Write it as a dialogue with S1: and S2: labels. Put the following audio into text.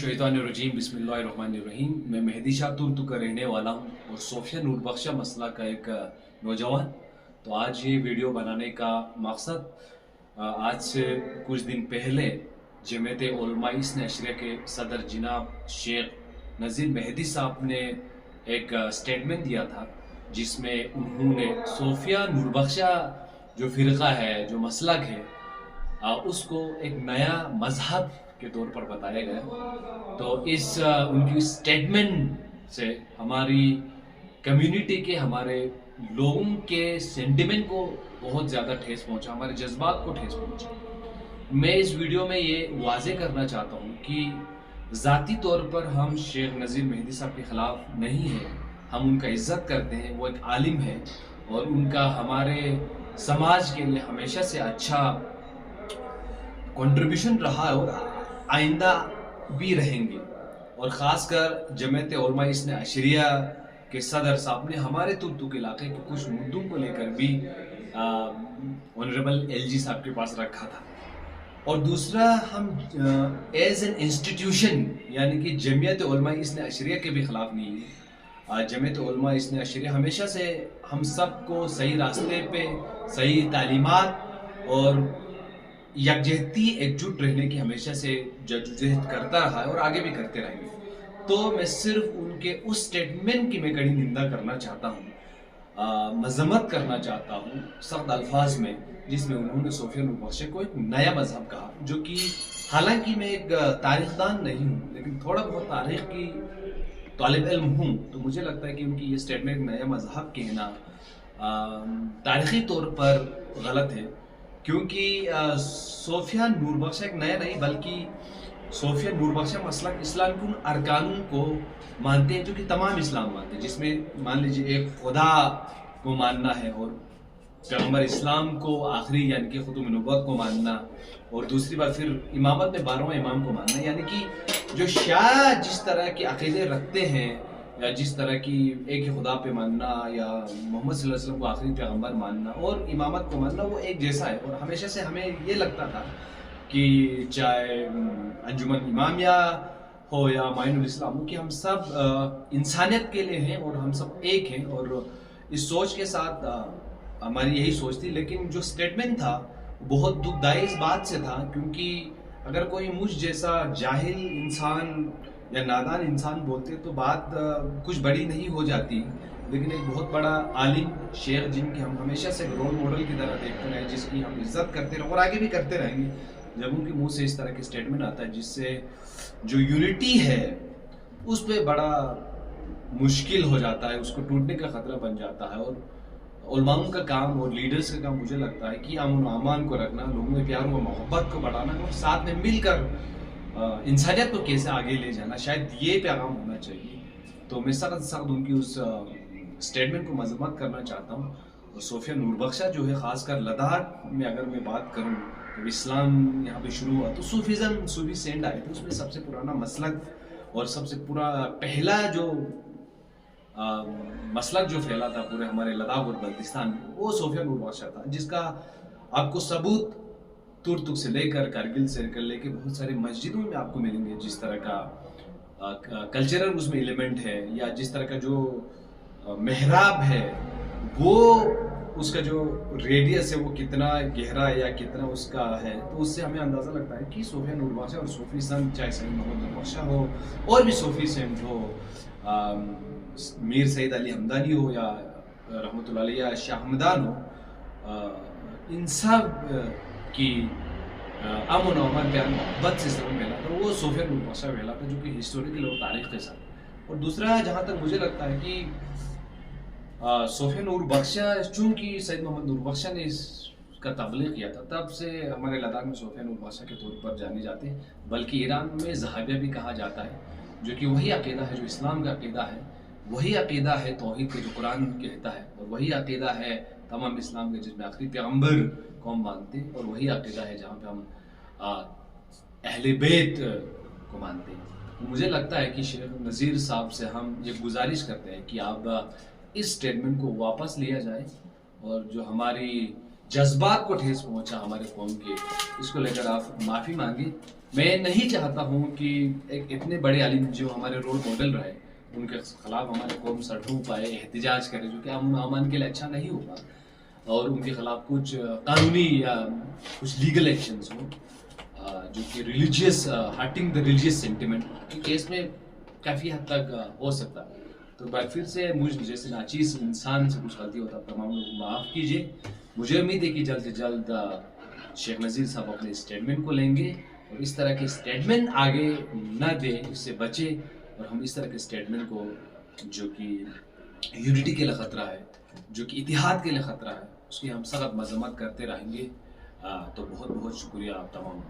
S1: मिनश्शैतानिर्रजीम बिस्मिल्लाहिर्रहमानिर्रहीम। मैं मेहदी शाह तुर्क का रहने वाला हूँ और सोफिया नूरबख्शा मसला का एक नौजवान। तो आज ये वीडियो बनाने का मकसद आज से कुछ दिन पहले जमीयत उलमा इस्ने अशरिया के सदर जनाब शेख नज़ीर मेहदी साहब ने एक स्टेटमेंट दिया था, जिसमें उन्होंने सोफिया नूरबख्शा जो फ़िरक़ा है, जो मसलक है, उसको एक नया मजहब के तौर पर बताया गया। तो इस उनकी स्टेटमेंट से हमारी कम्युनिटी के, हमारे लोगों के सेंटिमेंट को बहुत ज़्यादा ठेस पहुंचा, हमारे जज्बात को ठेस पहुंचा। मैं इस वीडियो में ये वाज़े करना चाहता हूँ कि ज़ाती तौर पर हम शेख नज़ीर मेहदी साहब के ख़िलाफ़ नहीं हैं, हम उनका इज़्ज़त करते हैं। वो एक आलिम है और उनका हमारे समाज के लिए हमेशा से अच्छा कंट्रीब्यूशन रहा है और आइंदा भी रहेंगे। और ख़ासकर जमीयत उलमा इस्ने अशरिया के सदर साहब ने हमारे तुर्क इलाके के कुछ मुद्दों को लेकर भी ऑनरेबल एलजी साहब के पास रखा था। और दूसरा, हम एज एन इंस्टीट्यूशन यानी कि जमीयत उलमा इस्ने अशरिया के भी ख़िलाफ़ नहीं है। जमीयत उलमा इस्ने अशरिया हमेशा से हम सबको सही रास्ते पे, सही तालीमात और यकजहती एकजुट रहने की हमेशा से जद्दोजहद करता रहा है और आगे भी करते रहेंगे। तो मैं सिर्फ उनके उस स्टेटमेंट की मैं कड़ी निंदा करना चाहता हूँ, मजम्मत करना चाहता हूँ सख्त अल्फाज में, जिसमें उन्होंने सोफिया नूरबख्शा को एक नया मजहब कहा। जो कि हालांकि मैं एक तारीखदान नहीं हूँ, लेकिन थोड़ा बहुत तारीख की तालिब इल्म हूँ, तो मुझे लगता है कि उनकी ये स्टेटमेंट नया मजहब कहना तारीख़ी तौर पर गलत है। क्योंकि सोफिया नूरबख्शा एक नया नहीं, बल्कि सोफिया नूरबख्शा मसलक इस्लाम के उन अरकानों को मानते हैं जो कि तमाम इस्लाम मानते हैं, जिसमें मान लीजिए एक खुदा को मानना है और पैगम्बर इस्लाम को आखिरी यानी कि खुतूम नबुव्वत को मानना, और दूसरी बात फिर इमामत में 12वां इमाम को मानना। यानी कि जो शाह जिस तरह के अक़ीदे रखते हैं, या जिस तरह की एक ही खुदा पे मानना, या मोहम्मद सल्लल्लाहु अलैहि वसल्लम को आखिरी पैगम्बर मानना और इमामत को मानना, वो एक जैसा है। और हमेशा से हमें ये लगता था कि चाहे अंजुमन इमामिया हो या माइनुल इस्लाम हो, कि हम सब इंसानियत के लिए हैं और हम सब एक हैं। और इस सोच के साथ हमारी यही सोच थी। लेकिन जो स्टेटमेंट था बहुत दुखदाई इस बात से था, क्योंकि अगर कोई मुझ जैसा जाहिल इंसान या नादान इंसान बोलते तो बात कुछ बड़ी नहीं हो जाती। लेकिन एक बहुत बड़ा आलिम शेख, जिनके हम हमेशा से रोल मॉडल की तरह देखते रहे, जिसकी हम इज्जत करते रहे और आगे भी करते रहेंगे, जब उनके मुंह से इस तरह की स्टेटमेंट आता है जिससे जो यूनिटी है उस पर बड़ा मुश्किल हो जाता है, उसको टूटने का खतरा बन जाता है। और उलमाओं का काम और लीडर्स का काम मुझे लगता है कि अमन अमान को रखना, लोगों में प्यार व मोहब्बत को बढ़ाना और साथ में मिलकर इंसानियत को कैसे आगे ले जाना, शायद ये पैगाम होना चाहिए। तो मैं सख्त उनकी उस स्टेटमेंट को मजम्मत करना चाहता हूँ। और सोफिया नूरबख्शा जो है, ख़ासकर लद्दाख में अगर मैं बात करूँ, तो इस्लाम यहाँ पे शुरू हुआ तो सूफी सेंड आए थे। उसमें सबसे पुराना मसलक और सबसे पहला जो मसलक जो फैला था पूरे हमारे लद्दाख और बल्तिस्तान में, वो सोफिया नूरबख्शा था, जिसका आपको सबूत तुर्क से लेकर कारगिल से लेकर बहुत सारी मस्जिदों में आपको मिलेंगे। जिस तरह का कल्चरल उसमें एलिमेंट है, या जिस तरह का जो मेहराब है, वो उसका जो रेडियस है वो कितना गहरा है या कितना उसका है, तो उससे हमें अंदाज़ा लगता है कि सोफिया नूरबख्शा और सूफी संत, चाहे सैयद मोहम्मद नूरबख्शा हो और भी सूफी संत हो, मीर सैयद अली हमदानी हो या रहमतुल्लाह अलैह या शाह हमदान हो, इन सब की अमन अमान प्यार मोहब्बत से सब मिला था, वो सोफिया नूरबख्शा मिला था, जो कि हिस्टोरिकल और तारीख के साथ। और दूसरा, जहाँ तक मुझे लगता है कि सोफिया नूरबख्शा, चूँकि सैयद मोहम्मद नूरबख्शा ने इसका तबलीग किया था, तब से हमारे लद्दाख में सोफिया नूरबख्शा के तौर पर जाने जाते हैं। बल्कि ईरान में ज़हाबिया भी कहा जाता है, जो कि वही अक़ीदा है जो इस्लाम का अक़ीदा है, वही अक़ीदा है तौहीद के जो कुरान कहता है, और वही अक़ीदा है तमाम इस्लाम के जिसमें आखिरी पैगम्बर को हम मानते हैं, और वही अक़ीदा है जहाँ पे हम अहले बैत को मानते हैं। तो मुझे लगता है कि शेख नज़ीर साहब से हम ये गुजारिश करते हैं कि आप इस स्टेटमेंट को वापस लिया जाए, और जो हमारी जज्बात को ठेस पहुंचा हमारे कौम के, इसको लेकर आप माफ़ी मांगी। मैं नहीं चाहता हूं कि एक इतने बड़े आलिम जो हमारे रोल मॉडल रहे उनके खिलाफ हमारे कौम सड़कों पाए एहतजाज करे, जो कि अमन अमान के लिए अच्छा नहीं होगा, और उनके खिलाफ कुछ कानूनी या कुछ लीगल एक्शंस हों जो कि religious hurting the religious sentiment के केस में काफ़ी हद तक हो सकता है। तो बार फिर से मुझ जैसे नाचीज़ इंसान से कुछ गलती होता है, तमाम लोग माफ़ कीजिए। मुझे उम्मीद है कि जल्द से जल्द शेख नज़ीर साहब अपने स्टेटमेंट को लेंगे और इस तरह के स्टेटमेंट आगे न दे, इससे बचे, और हम इस तरह के स्टेटमेंट को जो कि यूनिटी के लिए ख़तरा है, जो कि इतिहाद के लिए ख़तरा है, उसकी हम सख्त मजम्मत करते रहेंगे। तो बहुत बहुत शुक्रिया आप तमाम।